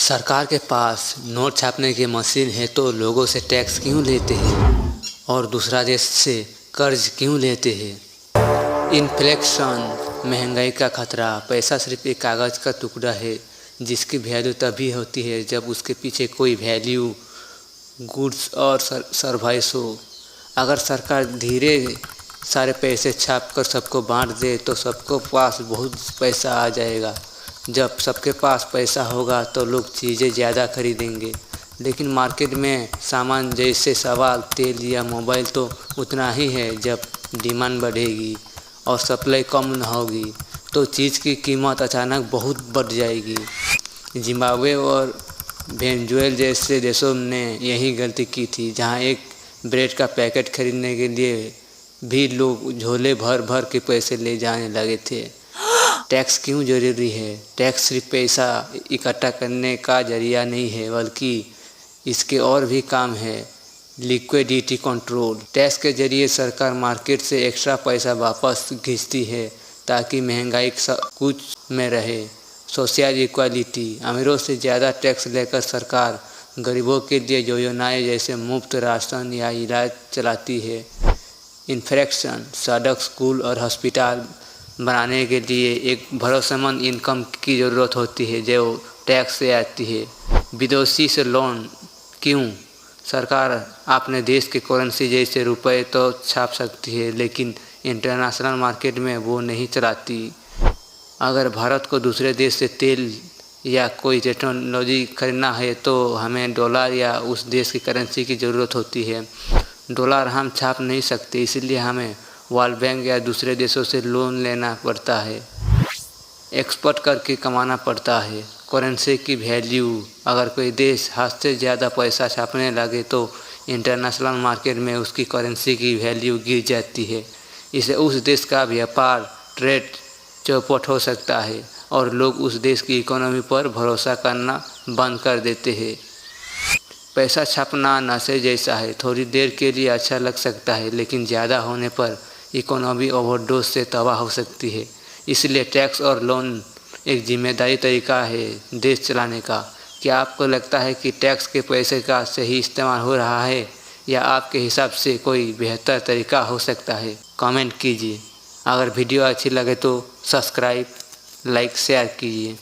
सरकार के पास नोट छापने की मशीन है तो लोगों से टैक्स क्यों लेते हैं और दूसरा देश से कर्ज क्यों लेते हैं। इन्फ्लेशन, महंगाई का खतरा। पैसा सिर्फ एक कागज़ का टुकड़ा है जिसकी वैल्यू तभी होती है जब उसके पीछे कोई वैल्यू, गुड्स और सर्विस हो। अगर सरकार धीरे सारे पैसे छाप कर सबको बांट दे तो सबको पास बहुत पैसा आ जाएगा। जब सबके पास पैसा होगा तो लोग चीज़ें ज़्यादा खरीदेंगे, लेकिन मार्केट में सामान जैसे सवाल तेल या मोबाइल तो उतना ही है। जब डिमांड बढ़ेगी और सप्लाई कम न होगी तो चीज़ की कीमत अचानक बहुत बढ़ जाएगी। जिम्बाब्वे और वेनेजुएला जैसे देशों ने यही गलती की थी, जहां एक ब्रेड का पैकेट खरीदने के लिए भी लोग झोले भर भर के पैसे ले जाने लगे थे। टैक्स क्यों ज़रूरी है? टैक्स सिर्फ पैसा इकट्ठा करने का जरिया नहीं है, बल्कि इसके और भी काम है। Liquidity control. टैक्स के जरिए सरकार मार्केट से एक्स्ट्रा पैसा वापस खींचती है ताकि महंगाई कुछ में रहे। Social equality. अमीरों से ज़्यादा टैक्स लेकर सरकार गरीबों के लिए योजनाएं जैसे मुफ्त राशन या इलाज चलाती है। इंफ्रास्ट्रक्चर। सड़क, स्कूल और हॉस्पिटल बनाने के लिए एक भरोसेमंद इनकम की ज़रूरत होती है जो टैक्स से आती है। विदेशी से लोन क्यों? सरकार अपने देश के करेंसी जैसे रुपए तो छाप सकती है, लेकिन इंटरनेशनल मार्केट में वो नहीं चलाती। अगर भारत को दूसरे देश से तेल या कोई टेक्नोलॉजी खरीदना है तो हमें डॉलर या उस देश की करेंसी की ज़रूरत होती है। डॉलर हम छाप नहीं सकते, इसलिए हमें वर्ल्ड बैंक या दूसरे देशों से लोन लेना पड़ता है। एक्सपोर्ट करके कमाना पड़ता है। करेंसी की वैल्यू। अगर कोई देश हद से ज़्यादा पैसा छापने लगे तो इंटरनेशनल मार्केट में उसकी करेंसी की वैल्यू गिर जाती है। इससे उस देश का व्यापार, ट्रेड चौपट हो सकता है और लोग उस देश की इकोनॉमी पर भरोसा करना बंद कर देते हैं। पैसा छापना नशे जैसा है। थोड़ी देर के लिए अच्छा लग सकता है, लेकिन ज़्यादा होने पर इकोनॉमी ओवरडोज से तबाह हो सकती है। इसलिए टैक्स और लोन एक जिम्मेदारी तरीका है देश चलाने का। क्या आपको लगता है कि टैक्स के पैसे का सही इस्तेमाल हो रहा है, या आपके हिसाब से कोई बेहतर तरीका हो सकता है? कमेंट कीजिए। अगर वीडियो अच्छी लगे तो सब्सक्राइब, लाइक, शेयर कीजिए।